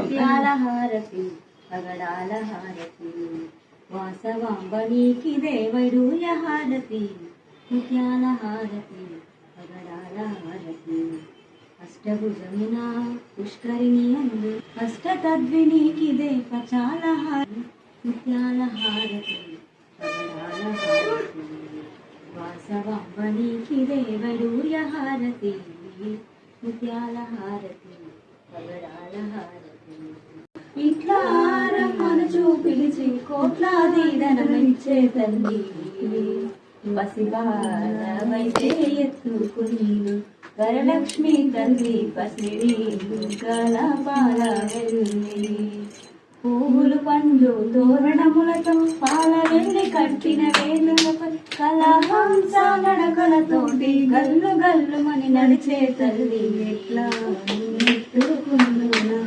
ముత్యాల హారతి పగడాల హారతి వాసవాంబనీకి దేవడూయ హారతి ముత్యాల హారతి పగడాల హారతి అష్టభుజమున పుష్కరిణి అందు అష్టతద్వినీకి దేపచాల హారతి ముత్యాల హారతి పగడాల హారతి వాసవాంబనీకి దేవడూయ హారతి ముత్యాల హారతి పగడాల హారతి ఇట్లా రమ్మను చూపిలిచి కోట్లాది ధనమిచ్చే తల్లి పసిబాలవైతే ఎత్తుకుని వరలక్ష్మి తల్లి పసిడి కలపాల వెళ్ళి పువ్వులు పండ్లు తోరణములతో పాల వెళ్ళి కట్టిన వేలులపై కలహంస నడకలతోటి గల్లు గల్లు మని నడిచే తల్లి ఎట్లా ఎత్తుకున్నా